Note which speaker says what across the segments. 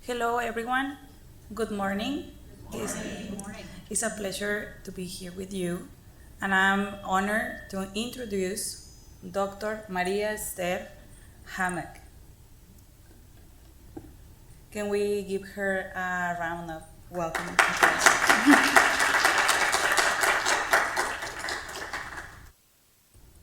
Speaker 1: Hello, everyone. Good morning. It's a pleasure to be here with you, and I'm honored to introduce Dr. María Esther Hammack. Can we give her a round of welcome?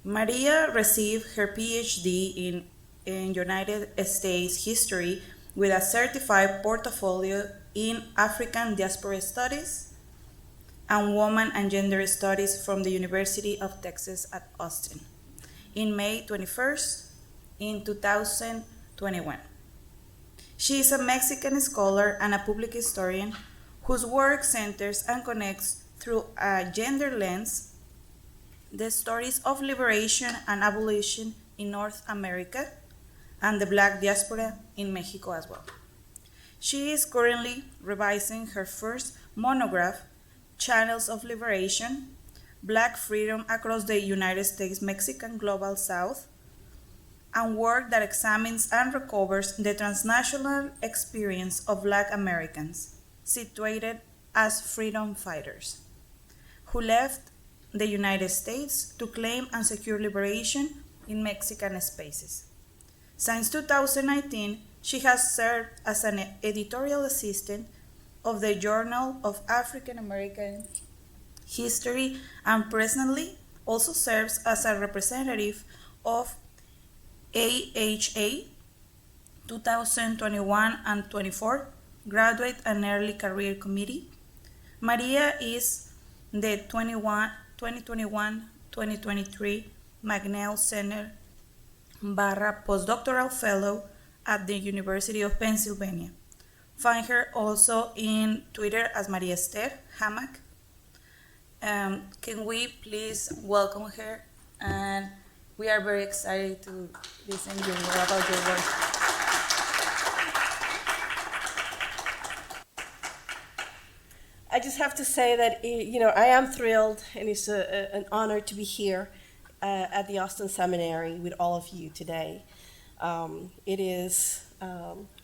Speaker 1: Maria received her PhD in United States history with a certified portfolio in African Diaspora Studies and Women and Gender Studies from the University of Texas at Austin in May 21st in 2021. She is a Mexican scholar and a public historian whose work centers and connects through a gender lens the stories of liberation and abolition in North America and the Black diaspora in Mexico as well. She is currently revising her first monograph, Channels of Liberation, Black Freedom Across the United States Mexican Global South, and work that examines and recovers the transnational experience of Black Americans, situated as freedom fighters, who left the United States to claim and secure liberation in Mexican spaces. Since 2019, she has served as an editorial assistant of the Journal of African American History and presently also serves as a representative of AHA 2021 and 24 Graduate and Early Career Committee. Maria is the 2021-2023 McNeil Center postdoctoral fellow at the University of Pennsylvania. Find her also in Twitter as María Esther Hammack. Can we please welcome her? And we are very excited to listen to more about your work.
Speaker 2: I just have to say that, I am thrilled, and it's an honor to be here at the Austin Seminary with all of you today. It is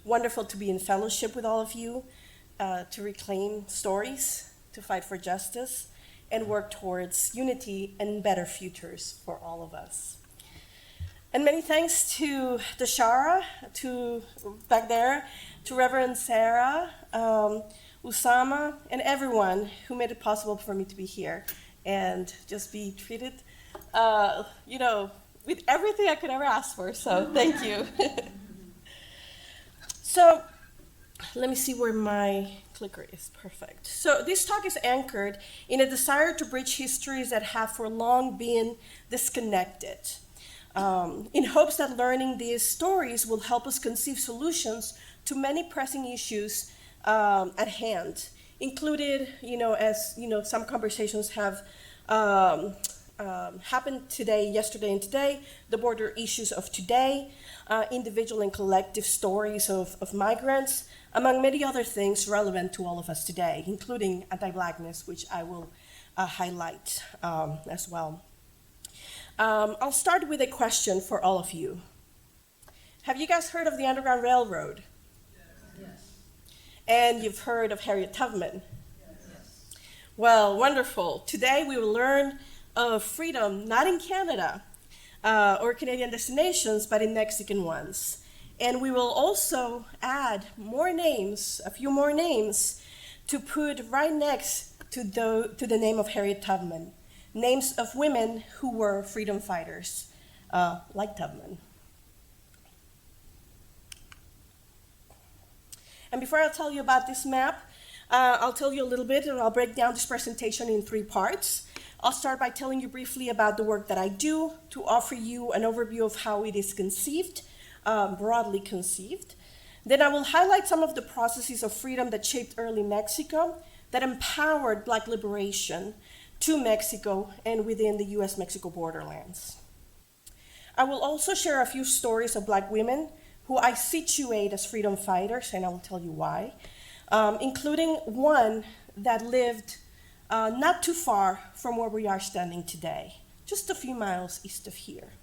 Speaker 2: wonderful to be in fellowship with all of you, to reclaim stories, to fight for justice, and work towards unity and better futures for all of us. And many thanks to Dashara, to back there, to Reverend Sarah, Usama, and everyone who made it possible for me to be here and just be treated, with everything I could ever ask for. So thank you. So let me see where my clicker is. Perfect. So this talk is anchored in a desire to bridge histories that have for long been disconnected, in hopes that learning these stories will help us conceive solutions to many pressing issues at hand, included, some conversations have happened today, yesterday, and today, the border issues of today, individual and collective stories of migrants, among many other things relevant to all of us today, including anti-Blackness, which I will highlight as well. I'll start with a question for all of you. Have you guys heard of the Underground Railroad?
Speaker 3: Yes.
Speaker 2: And you've heard of Harriet Tubman?
Speaker 3: Yes.
Speaker 2: Well, wonderful. Today we will learn of freedom, not in Canada or Canadian destinations, but in Mexican ones. And we will also add more names, a few more names, to put right next to the name of Harriet Tubman. Names of women who were freedom fighters, like Tubman. And before I tell you about this map, I'll tell you a little bit, and I'll break down this presentation in 3 parts. I'll start by telling you briefly about the work that I do to offer you an overview of how it is conceived, broadly conceived. Then I will highlight some of the processes of freedom that shaped early Mexico, that empowered Black liberation to Mexico and within the US-Mexico borderlands. I will also share a few stories of Black women who I situate as freedom fighters, and I will tell you why, including one that lived not too far from where we are standing today, just a few miles east of here.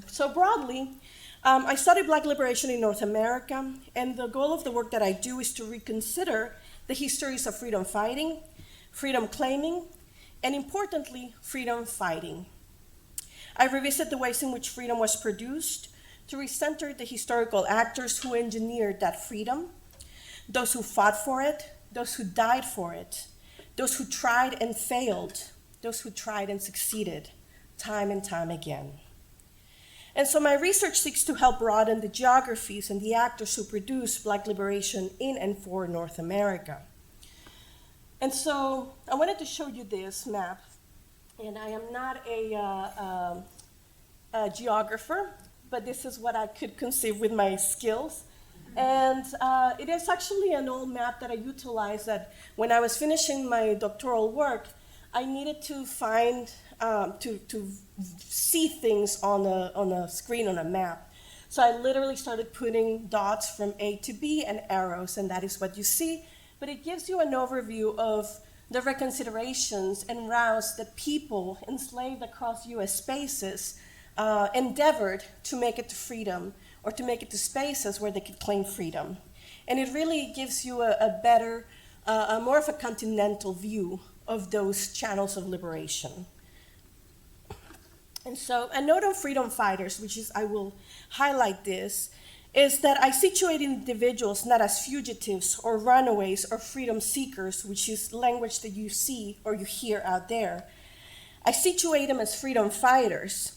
Speaker 2: So broadly, I study Black liberation in North America, and the goal of the work that I do is to reconsider the histories of freedom fighting, freedom claiming, and importantly, freedom fighting. I revisit the ways in which freedom was produced to recenter the historical actors who engineered that freedom, those who fought for it, those who died for it, those who tried and failed, those who tried and succeeded, time and time again. And so my research seeks to help broaden the geographies and the actors who produce Black liberation in and for North America. And so I wanted to show you this map, and I am not a geographer, but this is what I could conceive with my skills. And it is actually an old map that I utilized that when I was finishing my doctoral work, I needed to find, to see things on a screen, on a map. So I literally started putting dots from A to B and arrows, and that is what you see. But it gives you an overview of the reconsiderations and routes that people enslaved across US spaces endeavored to make it to freedom, or to make it to spaces where they could claim freedom. And it really gives you a better, more of a continental view of those channels of liberation. And so a note on freedom fighters, which is, I will highlight this, is that I situate individuals not as fugitives or runaways or freedom seekers, which is language that you see or you hear out there. I situate them as freedom fighters.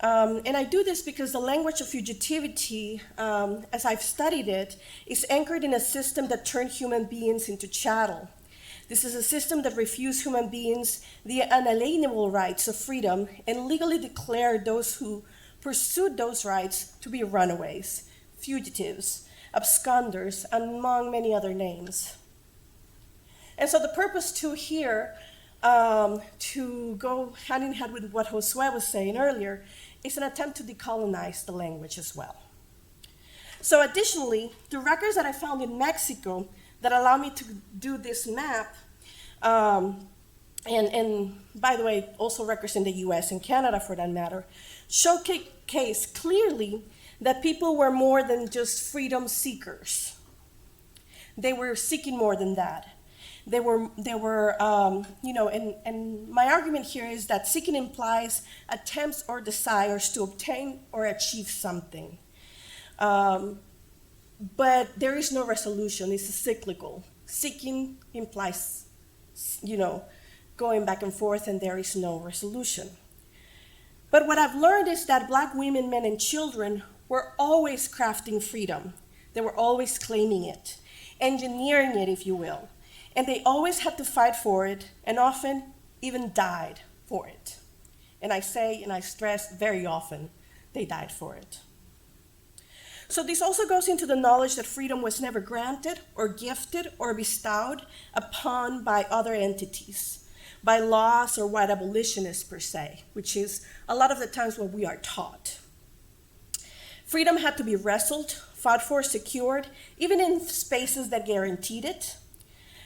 Speaker 2: And I do this because the language of fugitivity, as I've studied it, is anchored in a system that turned human beings into chattel. This is a system that refused human beings the unalienable rights of freedom and legally declared those who pursued those rights to be runaways, fugitives, absconders, among many other names. And so the purpose to here, to go hand in hand with what Josue was saying earlier, is an attempt to decolonize the language as well. So additionally, the records that I found in Mexico that allow me to do this map, and by the way, also records in the US and Canada for that matter, showcase clearly that people were more than just freedom seekers. They were seeking more than that. They were, and my argument here is that seeking implies attempts or desires to obtain or achieve something. But there is no resolution, it's cyclical. Seeking implies, going back and forth, and there is no resolution. But what I've learned is that Black women, men, and children were always crafting freedom. They were always claiming it, engineering it, if you will. And they always had to fight for it, and often even died for it. And I say, and I stress, very often, they died for it. So this also goes into the knowledge that freedom was never granted or gifted or bestowed upon by other entities, by laws or white abolitionists per se, which is a lot of the times what we are taught. Freedom had to be wrestled, fought for, secured, even in spaces that guaranteed it.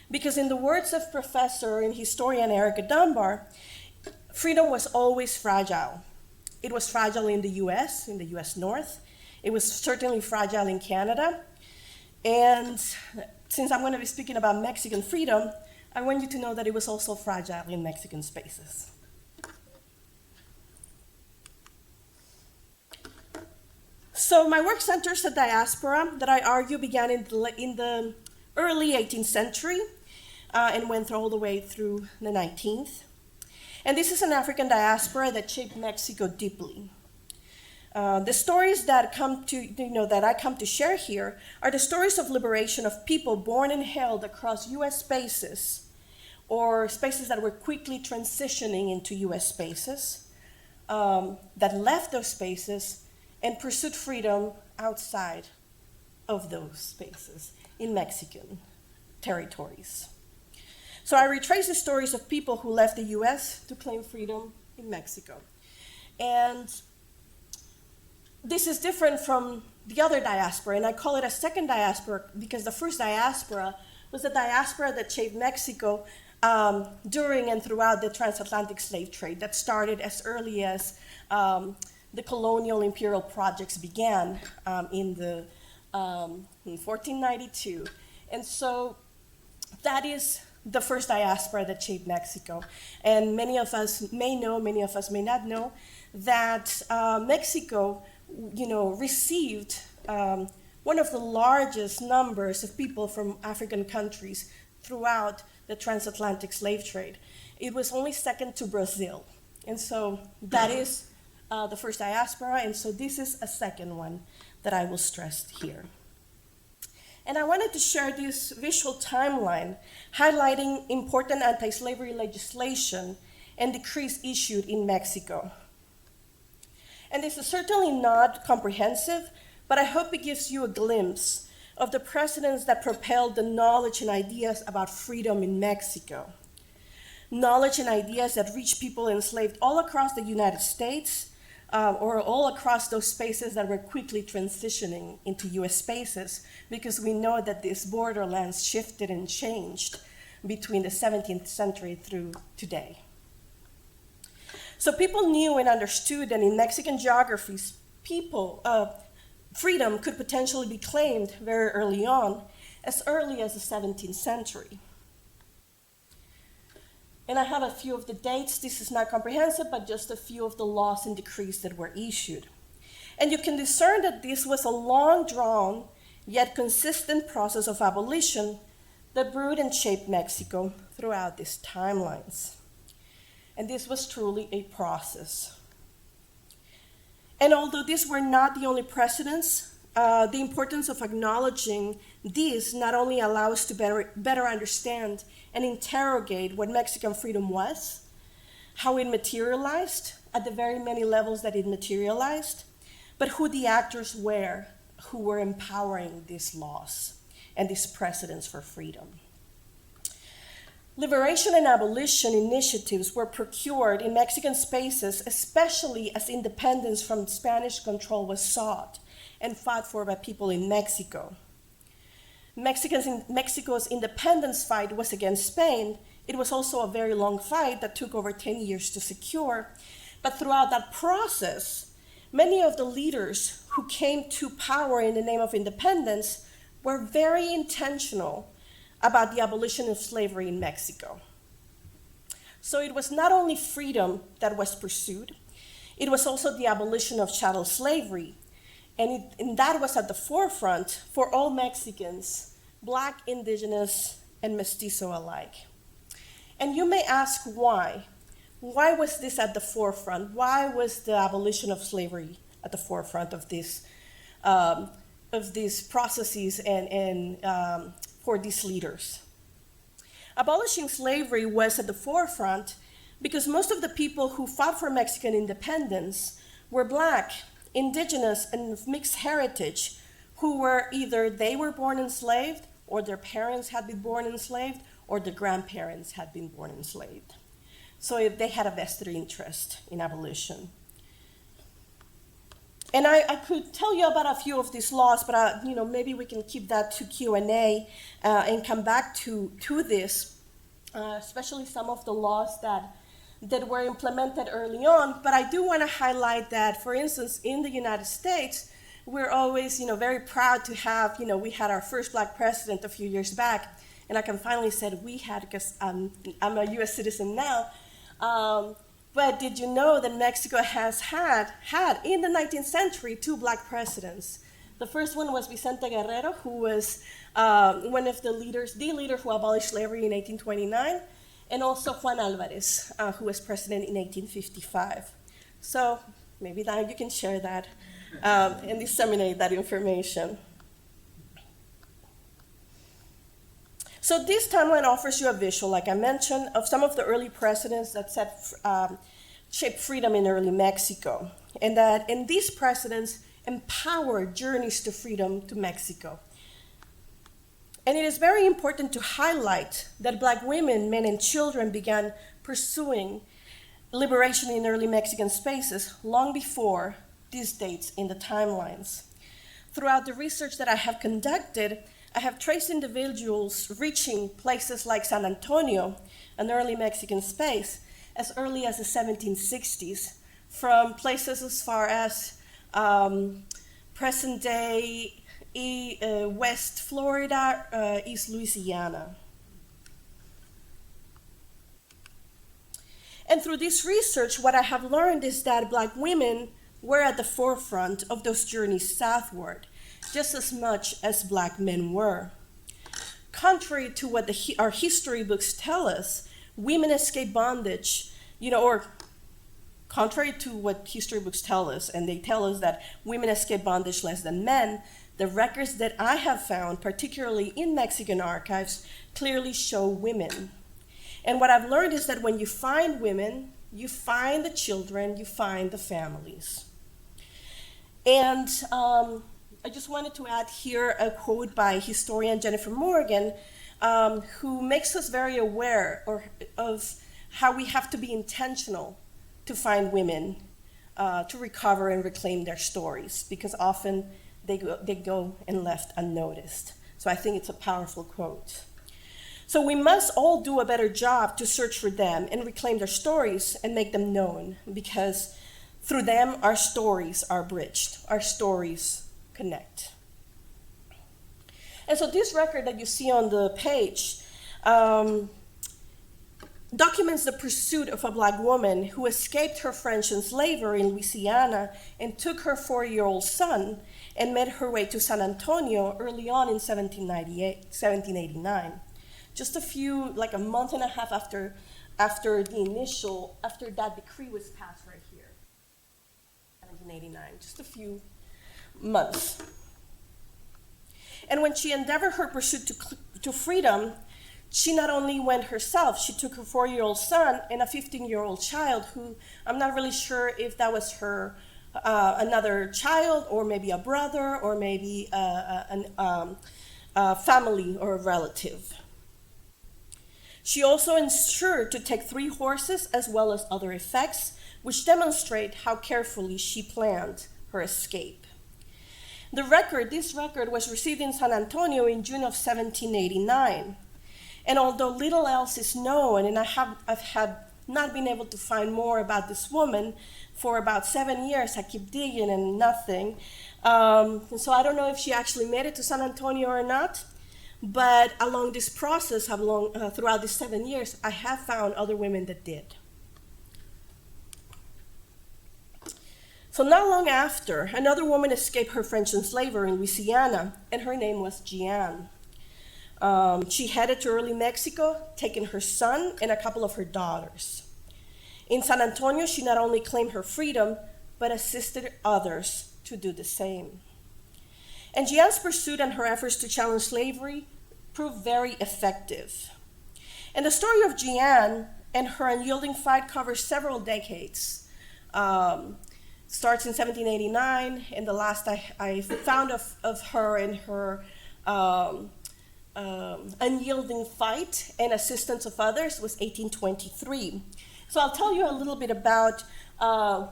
Speaker 2: Because in the words of professor and historian Erica Dunbar, freedom was always fragile. It was fragile in the US North. It was certainly fragile in Canada. And since I'm going to be speaking about Mexican freedom, I want you to know that it was also fragile in Mexican spaces. So my work centers a diaspora that I argue began in the early 18th century and went all the way through the 19th. And this is an African diaspora that shaped Mexico deeply. The stories that I come to share here are the stories of liberation of people born and held across U.S. spaces, or spaces that were quickly transitioning into U.S. spaces, that left those spaces and pursued freedom outside of those spaces in Mexican territories. So I retrace the stories of people who left the U.S. to claim freedom in Mexico. And this is different from the other diaspora, and I call it a second diaspora because the first diaspora was the diaspora that shaped Mexico during and throughout the transatlantic slave trade that started as early as the colonial imperial projects began in 1492. And so that is the first diaspora that shaped Mexico. And many of us may know, many of us may not know, that Mexico, received one of the largest numbers of people from African countries throughout the transatlantic slave trade. It was only second to Brazil. And so that is the first diaspora, and so this is a second one that I will stress here. And I wanted to share this visual timeline highlighting important anti-slavery legislation and decrees issued in Mexico. And this is certainly not comprehensive, but I hope it gives you a glimpse of the precedents that propelled the knowledge and ideas about freedom in Mexico. Knowledge and ideas that reached people enslaved all across the United States, or all across those spaces that were quickly transitioning into US spaces, because we know that these borderlands shifted and changed between the 17th century through today. So people knew and understood that in Mexican geographies, freedom could potentially be claimed very early on, as early as the 17th century. And I have a few of the dates. This is not comprehensive, but just a few of the laws and decrees that were issued. And you can discern that this was a long-drawn, yet consistent process of abolition that brewed and shaped Mexico throughout these timelines. And this was truly a process. And although these were not the only precedents, the importance of acknowledging these not only allow us to better understand and interrogate what Mexican freedom was, how it materialized at the very many levels that it materialized, but who the actors were who were empowering these laws and these precedents for freedom. Liberation and abolition initiatives were procured in Mexican spaces, especially as independence from Spanish control was sought and fought for by people in Mexico. Mexico's independence fight was against Spain. It was also a very long fight that took over 10 years to secure. But throughout that process, many of the leaders who came to power in the name of independence were very intentional about the abolition of slavery in Mexico. So it was not only freedom that was pursued, it was also the abolition of chattel slavery. And that was at the forefront for all Mexicans, Black, Indigenous, and Mestizo alike. And you may ask why. Why was this at the forefront? Why was the abolition of slavery at the forefront of these processes and for these leaders? Abolishing slavery was at the forefront because most of the people who fought for Mexican independence were Black, Indigenous, and of mixed heritage, who were either they were born enslaved, or their parents had been born enslaved, or their grandparents had been born enslaved. So they had a vested interest in abolition. And I could tell you about a few of these laws, but maybe we can keep that to Q&A and come back to this, especially some of the laws that were implemented early on. But I do want to highlight that, for instance, in the United States, we're always very proud to have, we had our first Black president a few years back, and I can finally say we had because I'm a US citizen now. But did you know that Mexico has had in the 19th century 2 Black presidents? The first one was Vicente Guerrero, who was one of the leader who abolished slavery in 1829, and also Juan Alvarez, who was president in 1855. So maybe now you can share that and disseminate that information. So this timeline offers you a visual, like I mentioned, of some of the early precedents that shaped freedom in early Mexico, and these precedents empowered journeys to freedom to Mexico. And it is very important to highlight that Black women, men, and children began pursuing liberation in early Mexican spaces long before these dates in the timelines. Throughout the research that I have conducted, I have traced individuals reaching places like San Antonio, an early Mexican space, as early as the 1760s, from places as far as present-day West Florida, East Louisiana. And through this research, what I have learned is that Black women were at the forefront of those journeys southward, just as much as Black men were. Contrary to what our history books tell us, women escape bondage, or contrary to what history books tell us, and they tell us that women escape bondage less than men, the records that I have found, particularly in Mexican archives, clearly show women. And what I've learned is that when you find women, you find the children, you find the families. And I just wanted to add here a quote by historian Jennifer Morgan, who makes us very aware of how we have to be intentional to find women, to recover and reclaim their stories, because often they go and left unnoticed. So I think it's a powerful quote. So we must all do a better job to search for them and reclaim their stories and make them known, because through them, our stories are bridged, our stories connect. And so this record that you see on the page documents the pursuit of a Black woman who escaped her French enslaver in Louisiana and took her 4-year-old son and made her way to San Antonio early on in 1789. Just a month and a half after that decree was passed right here, 1789, just a few months. And when she endeavored her pursuit to freedom, she not only went herself, she took her 4-year-old son and a 15-year-old child who I'm not really sure if that was her another child or maybe a brother or maybe a family or a relative. She also ensured to take 3 horses as well as other effects, which demonstrate how carefully she planned her escape. This record was received in San Antonio in June of 1789. And although little else is known, and I've had not been able to find more about this woman for about 7 years, I keep digging and nothing. So I don't know if she actually made it to San Antonio or not. But along this process, throughout these 7 years, I have found other women that did. So not long after, another woman escaped her French enslaver in Louisiana, and her name was Jeanne. She headed to early Mexico, taking her son and a couple of her daughters. In San Antonio, she not only claimed her freedom, but assisted others to do the same. And Jeanne's pursuit and her efforts to challenge slavery proved very effective. And the story of Jeanne and her unyielding fight covers several decades. Starts in 1789, and the last I found of her and her unyielding fight and assistance of others was 1823. So I'll tell you a little bit about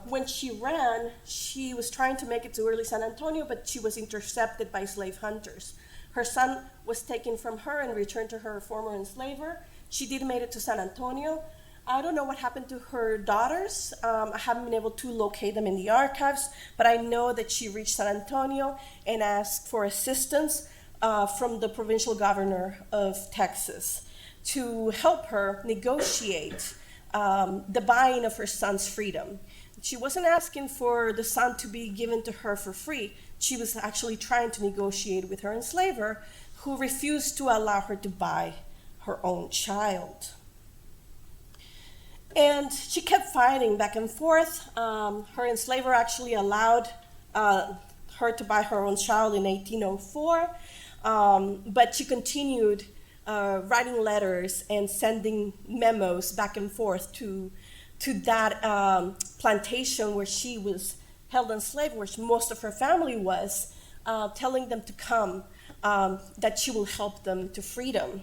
Speaker 2: when she ran. She was trying to make it to early San Antonio, but she was intercepted by slave hunters. Her son was taken from her and returned to her former enslaver. She did make it to San Antonio. I don't know what happened to her daughters. I haven't been able to locate them in the archives, but I know that she reached San Antonio and asked for assistance from the provincial governor of Texas to help her negotiate the buying of her son's freedom. She wasn't asking for the son to be given to her for free. She was actually trying to negotiate with her enslaver, who refused to allow her to buy her own child. And she kept fighting back and forth. Her enslaver actually allowed her to buy her own child in 1804, but she continued writing letters and sending memos back and forth to that plantation where she was held enslaved, where most of her family was, telling them to come, that she will help them to freedom.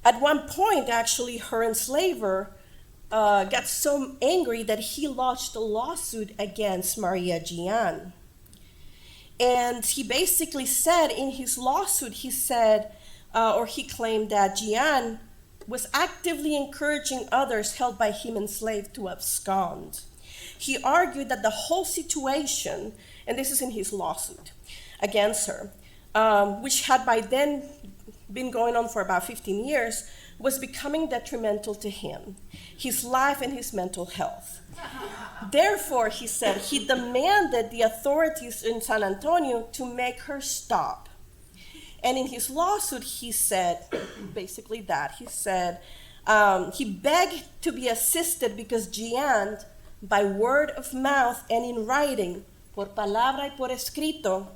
Speaker 2: At one point, actually, her enslaver got so angry that he lodged a lawsuit against Maria Jeanne. And he basically said in his lawsuit, he claimed that Jeanne was actively encouraging others held by him enslaved to abscond. he argued that the whole situation, and this is in his lawsuit against her, which had by then been going on for about 15 years, was becoming detrimental to him, his life, and his mental health. Therefore, he said, he demanded the authorities in San Antonio to make her stop. And in his lawsuit, he said basically that. He said he begged to be assisted because Gian, by word of mouth and in writing, por palabra y por escrito,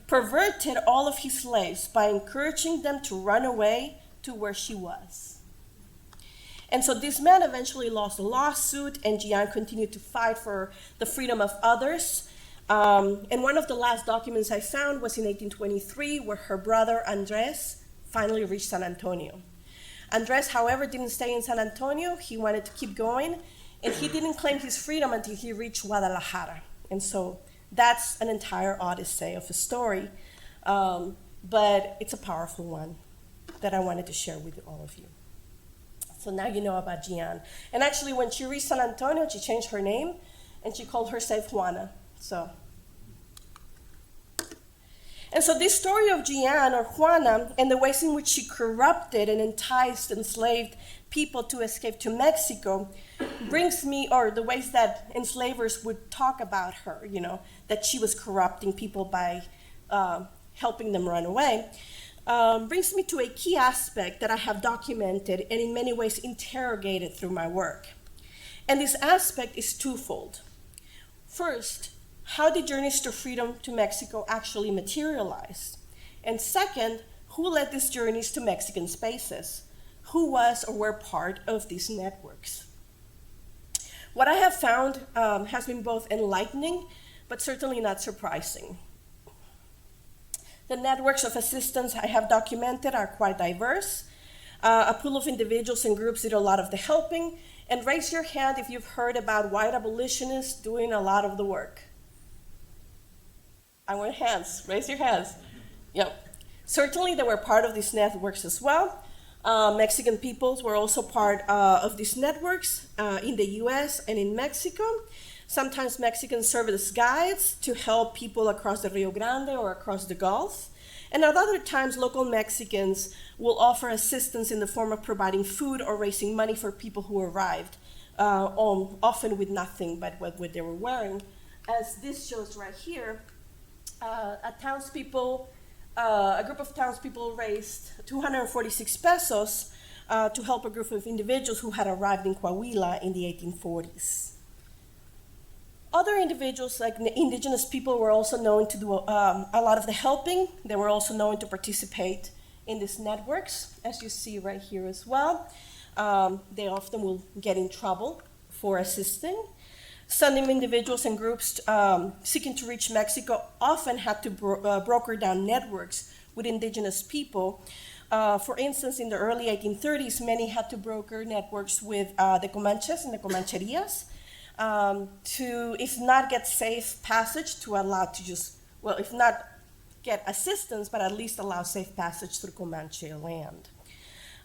Speaker 2: perverted all of his slaves by encouraging them to run away to where she was. And so this man eventually lost the lawsuit, and Gian continued to fight for the freedom of others. And one of the last documents I found was in 1823, where her brother Andres finally reached San Antonio. Andres, however, didn't stay in San Antonio. He wanted to keep going, and he didn't claim his freedom until he reached Guadalajara. And so that's an entire odyssey of a story, but it's a powerful one that I wanted to share with all of you. So now you know about Gian. And actually, when she reached San Antonio, she changed her name, and she called herself Juana. And so this story of Gian, or Juana, and the ways in which she corrupted and enticed enslaved people to escape to Mexico brings me, or the ways that enslavers would talk about her, that she was corrupting people by helping them run away, brings me to a key aspect that I have documented and in many ways interrogated through my work. And this aspect is twofold. First, how did journeys to freedom to Mexico actually materialize? And second, who led these journeys to Mexican spaces? Who was or were part of these networks? What I have found has been both enlightening, but certainly not surprising. The networks of assistance I have documented are quite diverse. A pool of individuals and groups did a lot of the helping, and raise your hand if you've heard about white abolitionists doing a lot of the work. I want hands, raise your hands. Yep. Certainly they were part of these networks as well. Mexican peoples were also part of these networks in the US and in Mexico. Sometimes Mexicans served as guides to help people across the Rio Grande or across the Gulf. And at other times, local Mexicans will offer assistance in the form of providing food or raising money for people who arrived, often with nothing but what they were wearing. As this shows right here, a group of townspeople raised 246 pesos to help a group of individuals who had arrived in Coahuila in the 1840s. Other individuals, like indigenous people, were also known to do a lot of the helping. They were also known to participate in these networks, as you see right here as well. They often will get in trouble for assisting. Some individuals and groups seeking to reach Mexico often had to broker down networks with indigenous people. For instance, in the early 1830s, many had to broker networks with the Comanches and the Comancherias to, if not get safe passage, to allow to just, well, if not get assistance, but at least allow safe passage through Comanche land.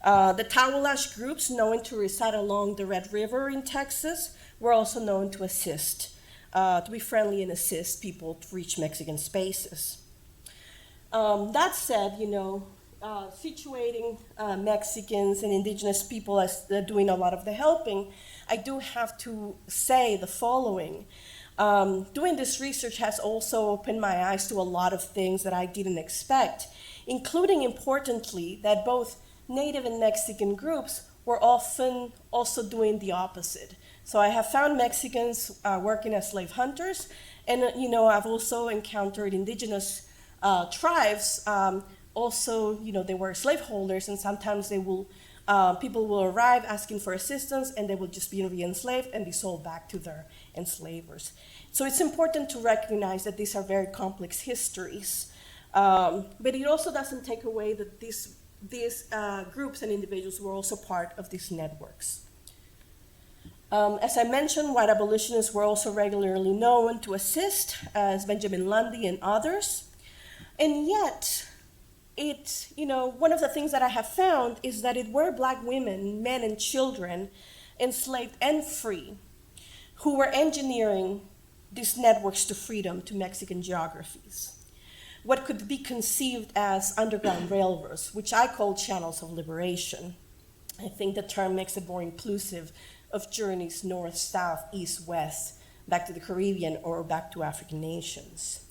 Speaker 2: The Tawalash groups, known to reside along the Red River in Texas, were also known to assist, to be friendly and assist people to reach Mexican spaces. That said, situating Mexicans and indigenous people as doing a lot of the helping, I do have to say the following. Doing this research has also opened my eyes to a lot of things that I didn't expect, including, importantly, that both Native and Mexican groups were often also doing the opposite. So I have found Mexicans working as slave hunters, and I've also encountered indigenous tribes. Also, they were slaveholders, and sometimes people will arrive asking for assistance, and they will just be re-enslaved and be sold back to their enslavers. So it's important to recognize that these are very complex histories, but it also doesn't take away that these groups and individuals were also part of these networks. As I mentioned, white abolitionists were also regularly known to assist, as Benjamin Lundy and others, and yet, one of the things that I have found is that it were Black women, men, and children, enslaved and free, who were engineering these networks to freedom to Mexican geographies. What could be conceived as underground railroads, which I call channels of liberation. I think the term makes it more inclusive of journeys north, south, east, west, back to the Caribbean or back to African nations.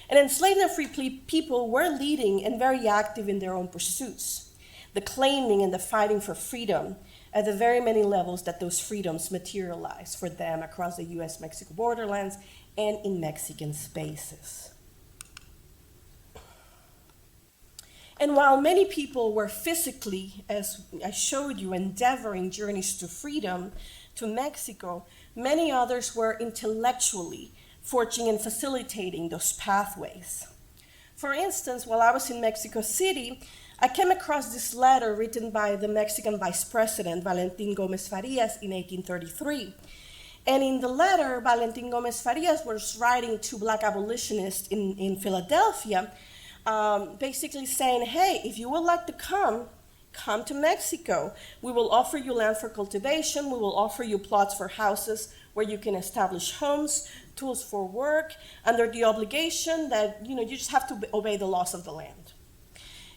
Speaker 2: And enslaved and free people were leading and very active in their own pursuits, the claiming and the fighting for freedom at the very many levels that those freedoms materialize for them across the US-Mexico borderlands and in Mexican spaces. And while many people were physically, as I showed you, endeavoring journeys to freedom to Mexico, many others were intellectually forging and facilitating those pathways. For instance, while I was in Mexico City, I came across this letter written by the Mexican Vice President, Valentin Gómez Farías, in 1833. And in the letter, Valentin Gómez Farías was writing to Black abolitionists in Philadelphia, basically saying, hey, if you would like to come to Mexico. We will offer you land for cultivation. We will offer you plots for houses where you can establish homes, tools for work, under the obligation that, you just have to obey the laws of the land.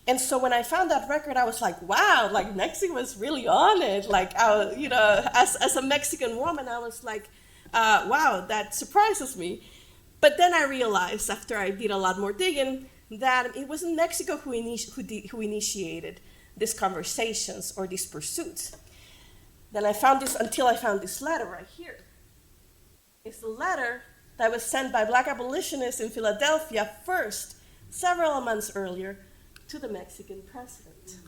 Speaker 2: And so when I found that record, I was like, wow, like Mexico was really on it. Like, as a Mexican woman, I was like, wow, that surprises me. But then I realized, after I did a lot more digging, that it wasn't Mexico who initiated these conversations or these pursuits. Then I found this letter right here. It's the letter that was sent by Black abolitionists in Philadelphia first, several months earlier, to the Mexican president.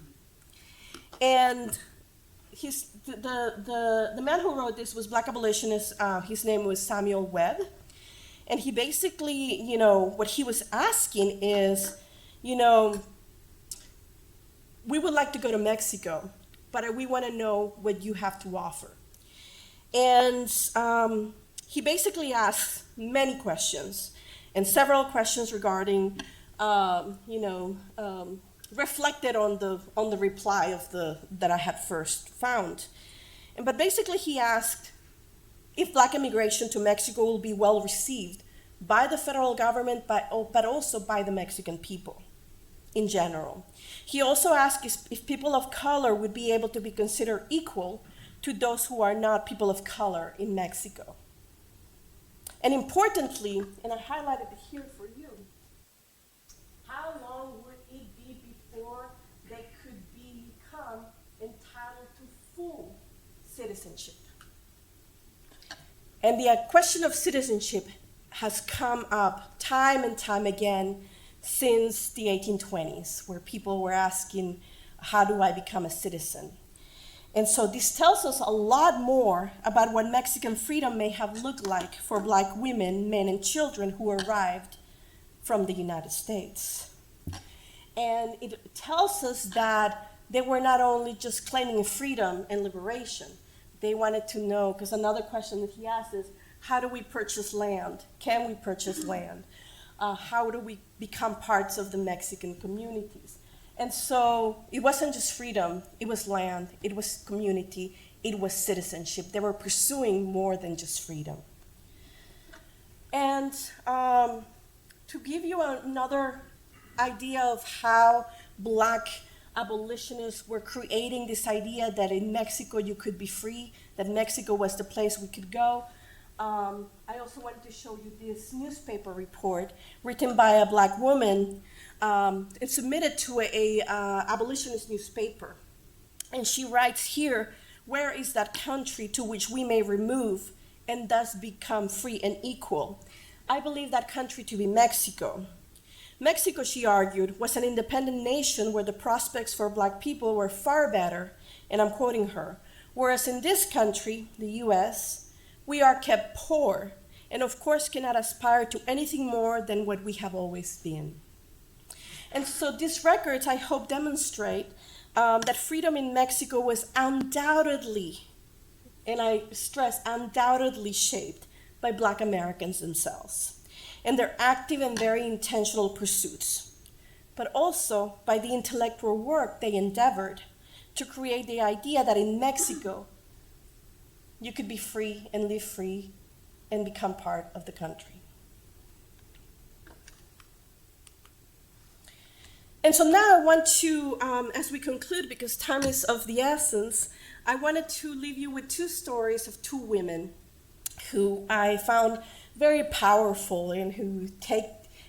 Speaker 2: And the man who wrote this was Black abolitionist. His name was Samuel Webb. And he basically, what he was asking is, we would like to go to Mexico, but we want to know what you have to offer. And he basically asked many questions, and several questions regarding, reflected on the reply that I had first found. But basically he asked if Black immigration to Mexico will be well received by the federal government, but also by the Mexican people in general. He also asked if people of color would be able to be considered equal to those who are not people of color in Mexico. And importantly, and I highlighted it here for you, how long would it be before they could become entitled to full citizenship? And the question of citizenship has come up time and time again since the 1820s, where people were asking, how do I become a citizen? And so this tells us a lot more about what Mexican freedom may have looked like for Black women, men, and children who arrived from the United States. And it tells us that they were not only just claiming freedom and liberation. They wanted to know, because another question that he asked is, how do we purchase land? Can we purchase land? How do we become parts of the Mexican communities? And so it wasn't just freedom, it was land, it was community, it was citizenship. They were pursuing more than just freedom. And to give you another idea of how Black abolitionists were creating this idea that in Mexico you could be free, that Mexico was the place we could go, I also wanted to show you this newspaper report written by a Black woman. It's submitted to a abolitionist newspaper. And she writes here, where is that country to which we may remove and thus become free and equal? I believe that country to be Mexico. Mexico, she argued, was an independent nation where the prospects for Black people were far better, and I'm quoting her, whereas in this country, the US, we are kept poor, and of course cannot aspire to anything more than what we have always been. And so these records, I hope, demonstrate that freedom in Mexico was undoubtedly, and I stress undoubtedly, shaped by Black Americans themselves and their active and very intentional pursuits, but also by the intellectual work they endeavored to create the idea that in Mexico, you could be free and live free and become part of the country. And so now I want to, as we conclude, because time is of the essence, I wanted to leave you with two stories of two women who I found very powerful and who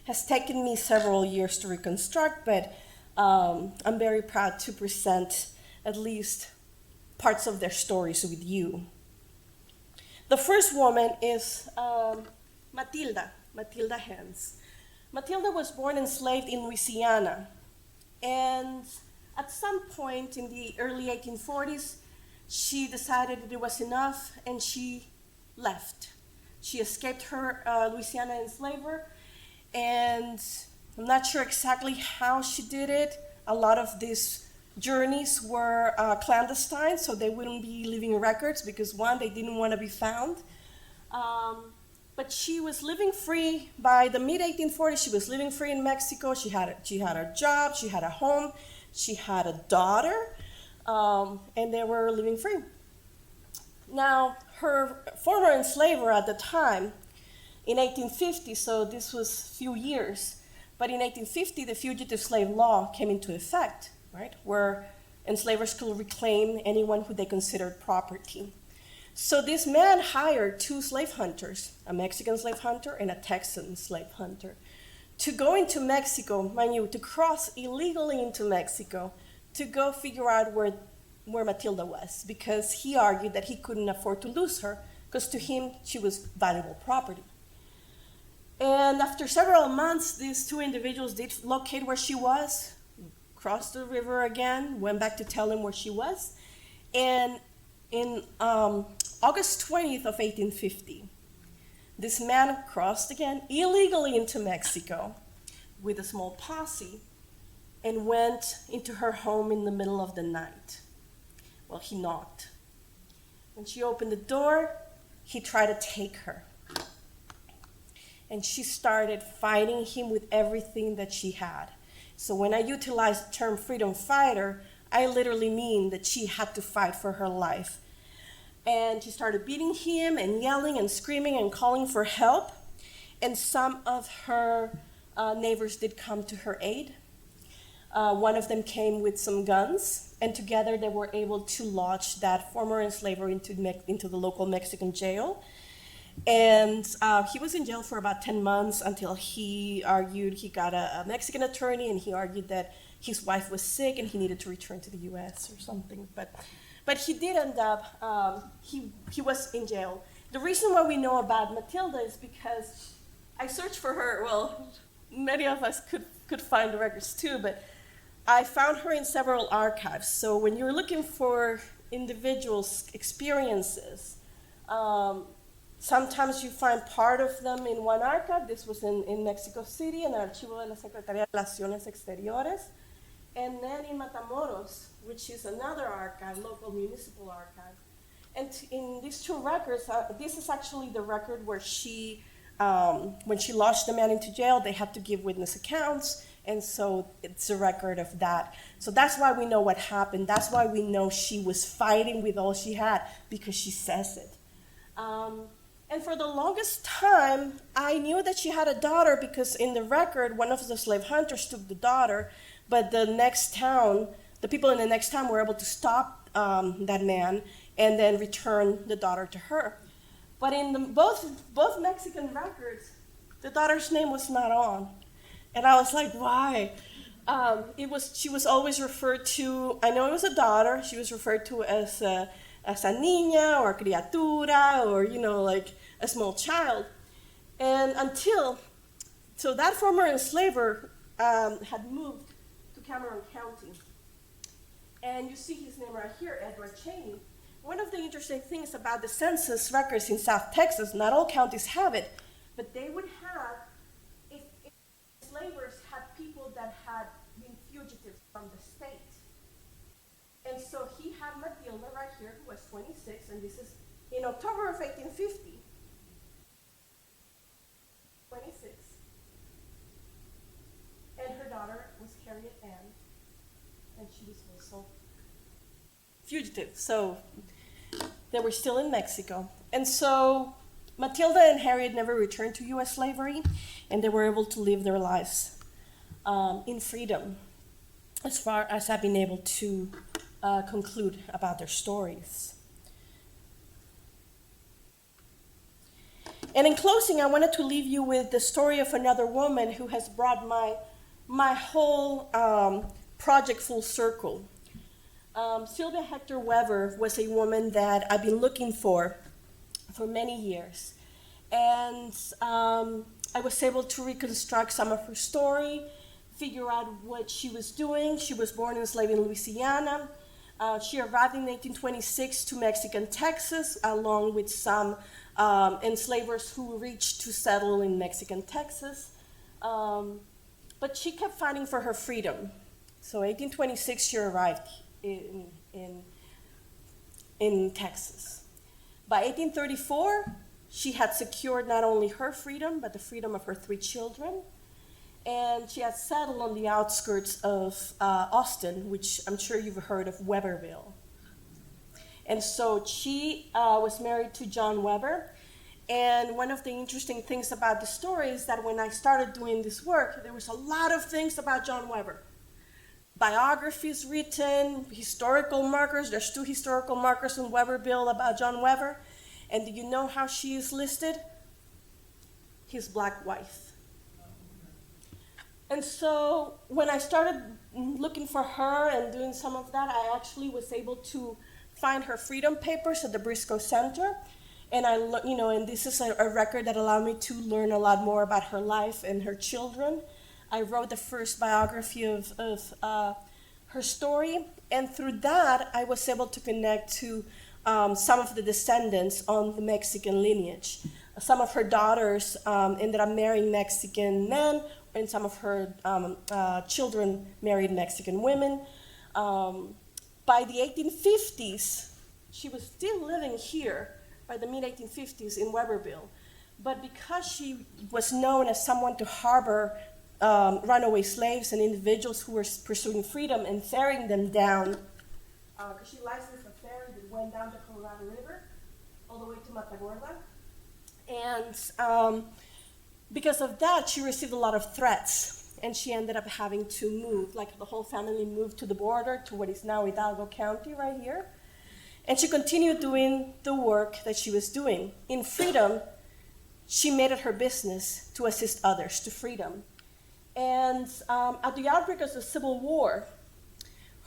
Speaker 2: has taken me several years to reconstruct, but I'm very proud to present at least parts of their stories with you. The first woman is Matilda Hens. Matilda was born enslaved in Louisiana, and at some point in the early 1840s, she decided that it was enough and she left. She escaped her Louisiana enslaver, and I'm not sure exactly how she did it. A lot of these journeys were clandestine, so they wouldn't be leaving records because, one, they didn't want to be found. But she was living free by the mid-1840s. She was living free in Mexico. She had a job, she had a home, she had a daughter, and they were living free. Now, her former enslaver at the time, in 1850, so this was a few years, but in 1850, the Fugitive Slave Law came into effect, right, where enslavers could reclaim anyone who they considered property. So this man hired two slave hunters, a Mexican slave hunter and a Texan slave hunter, to go into Mexico, mind you, to cross illegally into Mexico, to go figure out where Matilda was, because he argued that he couldn't afford to lose her, because to him, she was valuable property. And after several months, these two individuals did locate where she was, crossed the river again, went back to tell him where she was, and in August 20th of 1850, this man crossed again illegally into Mexico with a small posse and went into her home in the middle of the night. Well, he knocked. When she opened the door, he tried to take her. And she started fighting him with everything that she had. So when I utilize the term freedom fighter, I literally mean that she had to fight for her life. And she started beating him and yelling and screaming and calling for help. And some of her neighbors did come to her aid. One of them came with some guns, and together they were able to lodge that former enslaver into the local Mexican jail. And he was in jail for about 10 months until he argued, he got a Mexican attorney, and he argued that his wife was sick and he needed to return to the US or something. But he did end up, he was in jail. The reason why we know about Matilda is because I searched for her. Well, many of us could find the records too, but I found her in several archives. So when you're looking for individuals' experiences, sometimes you find part of them in one archive. This was in Mexico City, in el Archivo de la Secretaría de Relaciones Exteriores. And then in Matamoros, which is another archive, local municipal archive. And in these two records, this is actually the record where she, when she lodged the man into jail, they had to give witness accounts, and so it's a record of that. So that's why we know what happened. That's why we know she was fighting with all she had, because she says it. And for the longest time, I knew that she had a daughter because in the record, one of the slave hunters took the daughter, but the next town, the people in the next town were able to stop that man and then return the daughter to her. But in both Mexican records, the daughter's name was not on. And I was like, why? She was always referred to, I know it was a daughter, she was referred to as a niña or criatura or, like a small child. And so that former enslaver had moved to Cameron County. And you see his name right here, Edward Cheney. One of the interesting things about the census records in South Texas, not all counties have it, but they would have, if enslavers had people that had been fugitives from the state. And so he had Matilda right here, who was 26, and this is in October of 1850. 26. And her daughter was Harriet Ann, and she was also fugitive. So they were still in Mexico. And so Matilda and Harriet never returned to U.S. slavery, and they were able to live their lives in freedom, as far as I've been able to conclude about their stories. And in closing, I wanted to leave you with the story of another woman who has brought my whole project full circle. Sylvia Hector Weber was a woman that I've been looking for many years. And I was able to reconstruct some of her story, figure out what she was doing. She was born and enslaved in Louisiana. She arrived in 1826 to Mexican Texas, along with some enslavers who reached to settle in Mexican Texas. But she kept fighting for her freedom. So 1826, she arrived in Texas. By 1834, she had secured not only her freedom, but the freedom of her 3 children. And she had settled on the outskirts of Austin, which I'm sure you've heard of Weberville. And so she was married to John Weber. And one of the interesting things about the story is that when I started doing this work, there was a lot of things about John Weber. Biographies written, historical markers. There's 2 historical markers in Weberville about John Weber. And do you know how she is listed? His black wife. And so when I started looking for her and doing some of that, I actually was able to find her freedom papers at the Briscoe Center. And and this is a record that allowed me to learn a lot more about her life and her children. I wrote the first biography of her story, and through that, I was able to connect to some of the descendants on the Mexican lineage. Some of her daughters ended up marrying Mexican men, and some of her children married Mexican women. By the 1850s, she was still living here, by the mid-1850s in Weberville. But because she was known as someone to harbor runaway slaves and individuals who were pursuing freedom and ferrying them down, because she licensed a ferry that went down the Colorado River all the way to Matagorda. And because of that, she received a lot of threats, and she ended up having to move. Like, the whole family moved to the border, to what is now Hidalgo County right here. And she continued doing the work that she was doing. In freedom, she made it her business to assist others to freedom. And at the outbreak of the Civil War,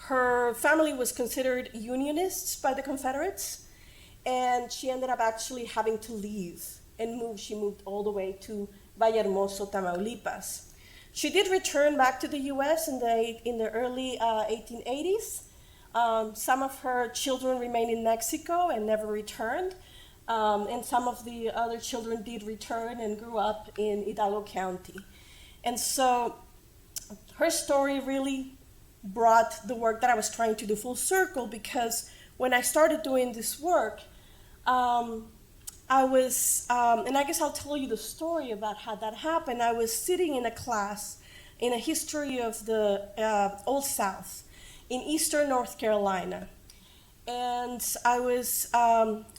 Speaker 2: her family was considered Unionists by the Confederates, and she ended up actually having to leave and move. She moved all the way to Vallehermoso, Tamaulipas. She did return back to the U.S. in the early 1880s. Some of her children remained in Mexico and never returned, and some of the other children did return and grew up in Hidalgo County. And so her story really brought the work that I was trying to do full circle, because when I started doing this work, I was, and I guess I'll tell you the story about how that happened. I was sitting in a class in a history of the Old South in eastern North Carolina. And I was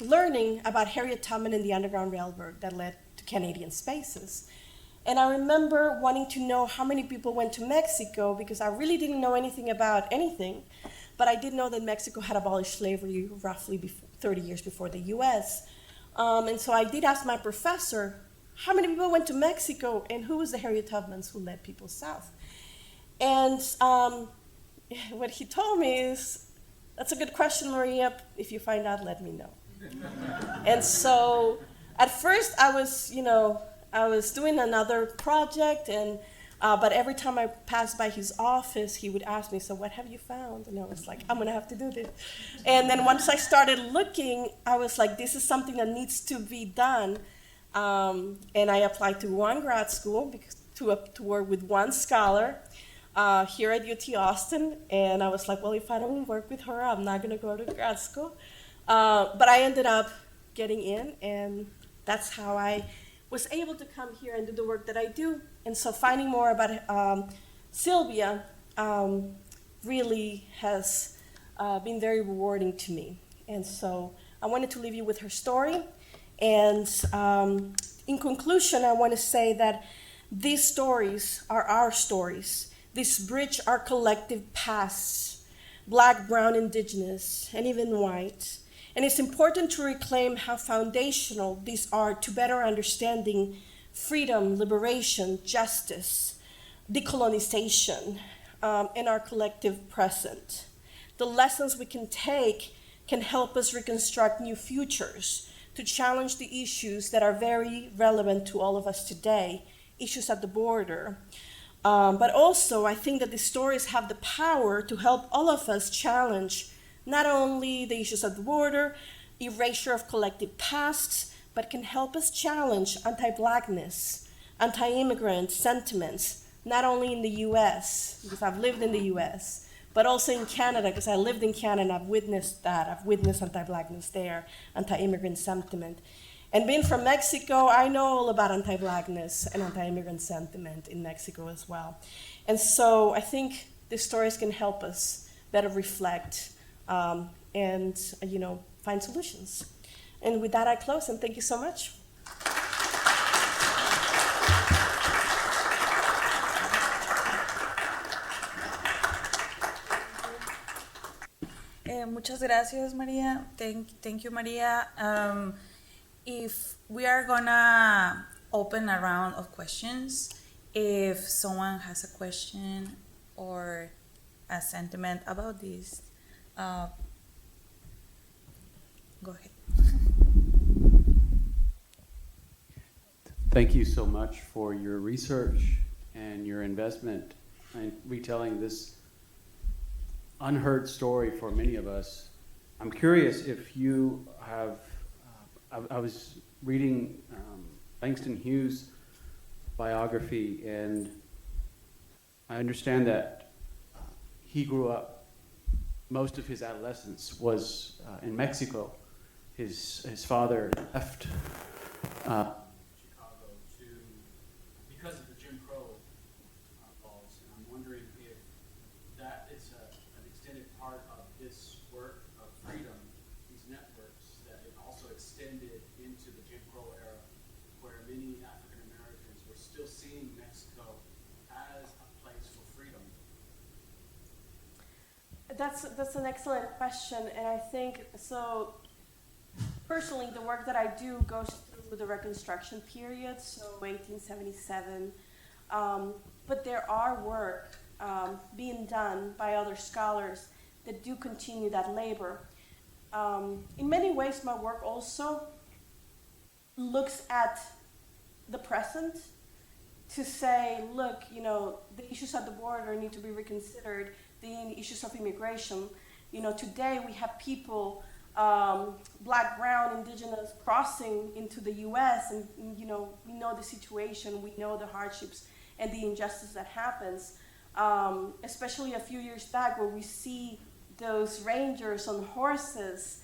Speaker 2: learning about Harriet Tubman and the Underground Railroad that led to Canadian Spaces. And I remember wanting to know how many people went to Mexico, because I really didn't know anything about anything, but I did know that Mexico had abolished slavery roughly 30 years before the US. And so I did ask my professor, how many people went to Mexico, and who was the Harriet Tubmans who led people south? And what he told me is, that's a good question, Maria. If you find out, let me know. And so at first I was doing another project, and but every time I passed by his office, he would ask me, so what have you found? And I was like, I'm gonna have to do this. And then once I started looking, I was like, this is something that needs to be done. And I applied to one grad school to work with one scholar here at UT Austin. And I was like, well, if I don't work with her, I'm not gonna go to grad school. But I ended up getting in, and that's how I was able to come here and do the work that I do. And so finding more about Sylvia really has been very rewarding to me. And so I wanted to leave you with her story And in conclusion, I want to say that these stories are our stories. These bridge our collective pasts, Black, brown, indigenous, and even white. And it's important to reclaim how foundational these are to better understanding freedom, liberation, justice, decolonization, in our collective present. The lessons we can take can help us reconstruct new futures to challenge the issues that are very relevant to all of us today, issues at the border. But also, I think that the stories have the power to help all of us challenge not only the issues at the border, erasure of collective pasts, but can help us challenge anti-Blackness, anti-immigrant sentiments, not only in the US, because I've lived in the US, but also in Canada, because I lived in Canada, I've witnessed that. I've witnessed anti-Blackness there, anti-immigrant sentiment. And being from Mexico, I know all about anti-Blackness and anti-immigrant sentiment in Mexico as well. And so I think these stories can help us better reflect and find solutions. And with that, I close, and thank you so much.
Speaker 1: Muchas gracias, María. Thank you, María. If we are gonna open a round of questions, if someone has a question or a sentiment about this, go ahead.
Speaker 4: Thank you so much for your research and your investment in retelling this unheard story for many of us. I'm curious if you have, I was reading Langston Hughes' biography, and I understand that he grew up, most of his adolescence was in Mexico. His father left Chicago because of the Jim Crow laws, and I'm wondering if that is an extended part of this work of freedom, these networks, that it also extended into the Jim Crow era, where many African Americans were still seeing Mexico as a place for freedom.
Speaker 2: That's an excellent question, and I think so. Personally, the work that I do goes through the Reconstruction period, so 1877. But there are work being done by other scholars that do continue that labor. In many ways, my work also looks at the present to say, look, the issues at the border need to be reconsidered, the issues of immigration. Today we have people, Black, brown, indigenous, crossing into the US, and we know the situation, we know the hardships and the injustice that happens, especially a few years back where we see those rangers on horses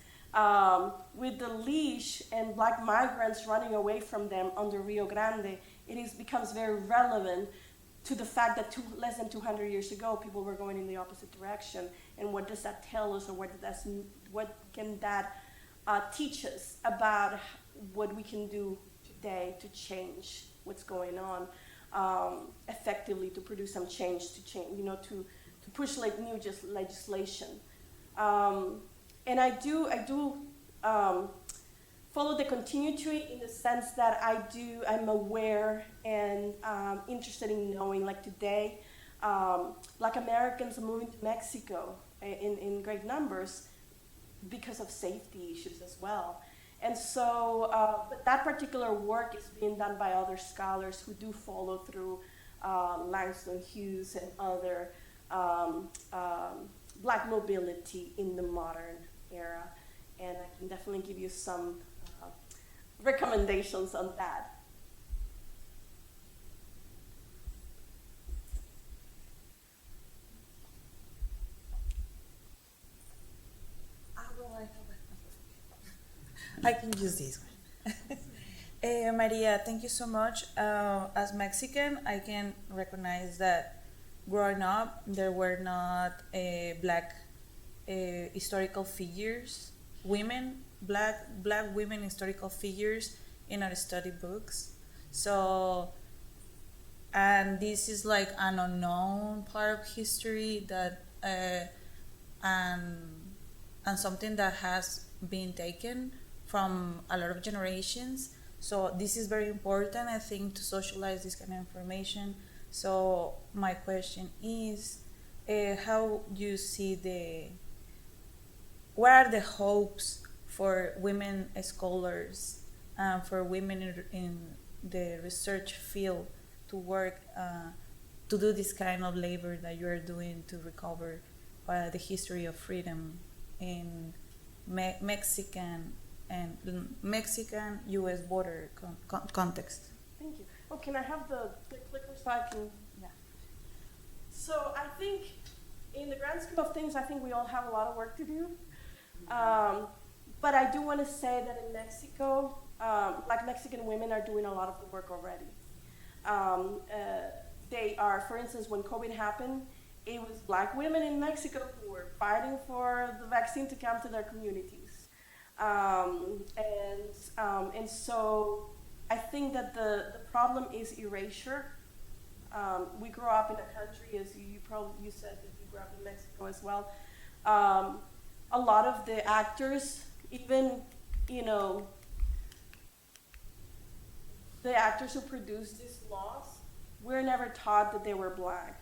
Speaker 2: with the leash and Black migrants running away from them on the Rio Grande. Becomes very relevant to the fact that less than 200 years ago, people were going in the opposite direction. And what does that tell us, or what can that teach us about what we can do today to change what's going on effectively, to produce some change, to push new legislation. And I do follow the continuity in the sense that I'm aware and interested in knowing, like today, Black Americans are moving to Mexico in great numbers because of safety issues as well. And so, but that particular work is being done by other scholars who do follow through Langston Hughes and other Black mobility in the modern era. And I can definitely give you some recommendations on that.
Speaker 1: I can use this one. Maria, thank you so much. As Mexican, I can recognize that growing up, there were not Black historical figures, women black women historical figures in our study books. So, and this is like an unknown part of history that and something that has been taken from a lot of generations. So this is very important, I think, to socialize this kind of information. So my question is, how you see what are the hopes for women scholars, for women in the research field to work, to do this kind of labor that you are doing to recover the history of freedom in Mexican U.S. border context?
Speaker 2: Thank you. Oh, can I have the clicker so I can? Yeah. So I think, in the grand scheme of things, I think we all have a lot of work to do. But I do want to say that in Mexico, like Mexican women are doing a lot of the work already. They are, for instance, when COVID happened, it was black women in Mexico who were fighting for the vaccine to come to their communities. And so I think that the problem is erasure. We grew up in a country, as you said that you grew up in Mexico as well. A lot of the actors, even, the actors who produced these laws, we're never taught that they were black.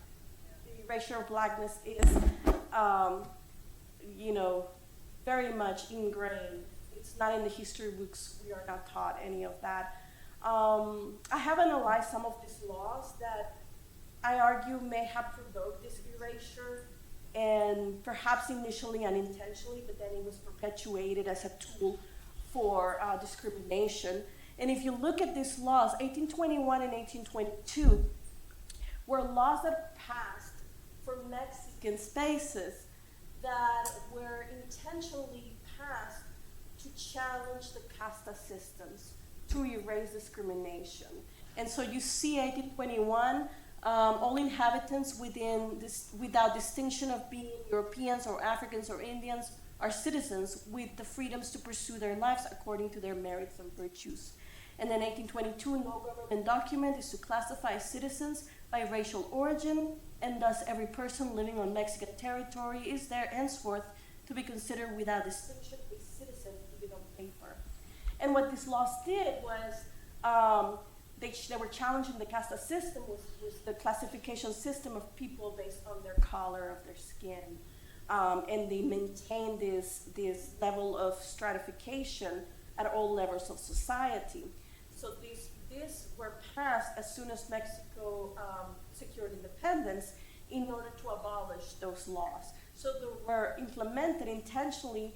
Speaker 2: The erasure of blackness is, very much ingrained. It's not in the history books. We are not taught any of that. I have analyzed some of these laws that I argue may have provoked this erasure, and perhaps initially unintentionally, but then it was perpetuated as a tool for discrimination. And if you look at these laws, 1821 and 1822 were laws that passed for Mexican spaces that were intentionally passed to challenge the casta systems, to erase discrimination. And so you see 1821, all inhabitants without distinction of being Europeans or Africans or Indians are citizens with the freedoms to pursue their lives according to their merits and virtues. And then 1822, no government document is to classify citizens by racial origin, and thus every person living on Mexican territory is there henceforth to be considered without distinction a citizen even on paper. And what these laws did was they were challenging the casta system, was the classification system of people based on their color of their skin. And they maintained this level of stratification at all levels of society. So these were passed as soon as Mexico secured independence in order to abolish those laws. So they were implemented intentionally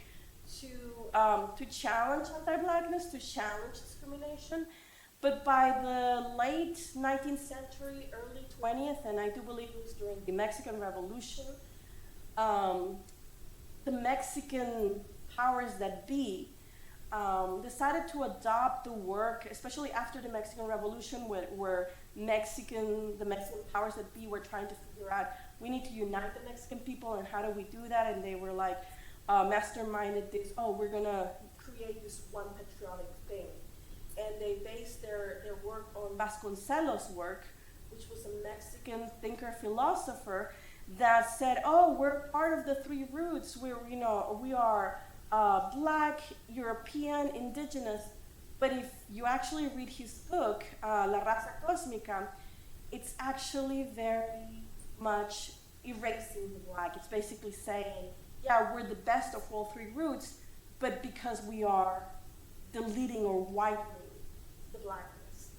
Speaker 2: to challenge anti-blackness, to challenge discrimination. But by the late 19th century, early 20th, and I do believe it was during the Mexican Revolution, the Mexican powers that be decided to adopt the work, especially after the Mexican Revolution, where the Mexican powers that be were trying to figure out, we need to unite the Mexican people, and how do we do that? And they were like, masterminded this, we're gonna create this one patriotic thing. And they based their work on Vasconcelos' work, which was a Mexican thinker, philosopher, that said, we're part of the three roots. We are black, European, indigenous. But if you actually read his book, La Raza Cósmica, it's actually very much erasing the black. It's basically saying, we're the best of all three roots, but because we are deleting or whitening the blackness.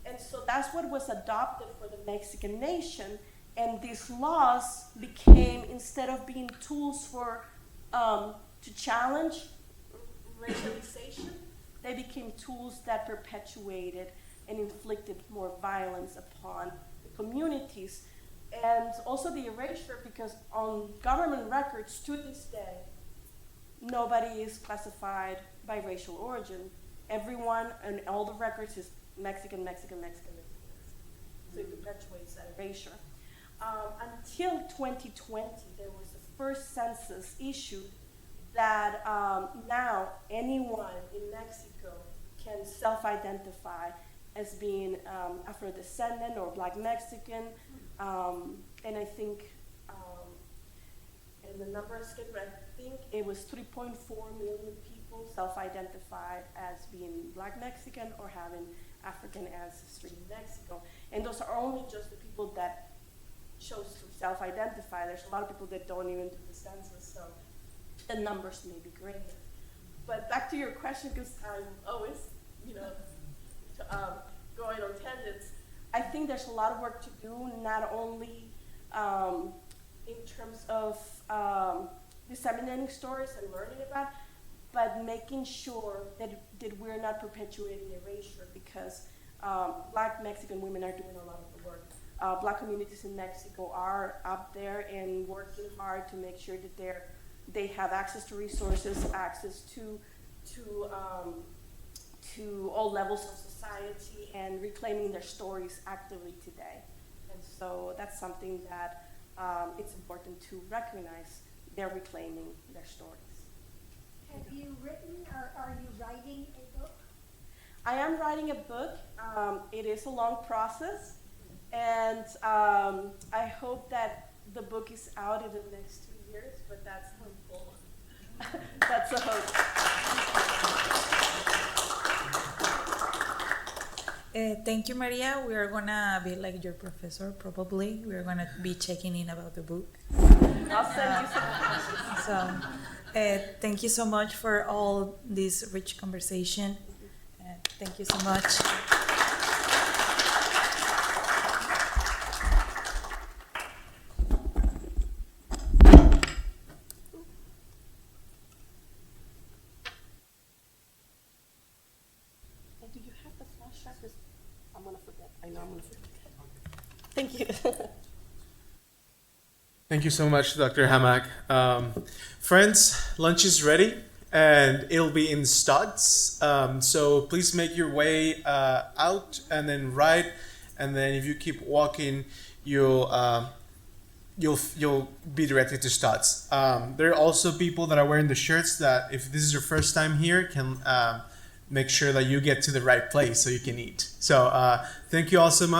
Speaker 2: And so that's what was adopted for the Mexican nation. And these laws became, instead of being tools for to challenge racialization, they became tools that perpetuated and inflicted more violence upon the communities. And also the erasure, because on government records to this day, nobody is classified by racial origin. Everyone and all the records is Mexican. So it perpetuates that erasure. Until 2020, there was the first census issued that now anyone in Mexico can self-identify as being Afro-descendant or Black Mexican, and I think, and the number escaped, but I think it was 3.4 million people self-identified as being Black Mexican or having African ancestry in Mexico. And those are only just the people that chose to self-identify. There's a lot of people that don't even do the census, so the numbers may be greater. But back to your question, because I'm always, going on tangents. I think there's a lot of work to do, not only in terms of disseminating stories and learning about, but making sure that we're not perpetuating erasure, because Black Mexican women are doing a lot of the work. Black communities in Mexico are up there and working hard to make sure that they have access to resources, access to all levels of society, and reclaiming their stories actively today. And so that's something that it's important to recognize. They're reclaiming their stories.
Speaker 5: Have you written or are you writing a book?
Speaker 2: I am writing a book. It is a long process, and I hope that the book is out in the next 2 years, but that's hopeful. That's a hope.
Speaker 1: Thank you, Maria. We are gonna be like your professor, probably. We are gonna be checking in about the book.
Speaker 2: I'll send you some.
Speaker 1: So, thank you so much for all this rich conversation. Thank you so much.
Speaker 2: And do you have the flash drive? 'Cause I'm gonna forget. I know I'm gonna forget. Thank you.
Speaker 6: Thank you so much, Dr. Hammack. Friends, lunch is ready, and it'll be in Stutz. So please make your way out and then right, and then if you keep walking, you'll be directed to Stutz. There are also people that are wearing the shirts that, if this is your first time here, can make sure that you get to the right place so you can eat. So thank you all so much.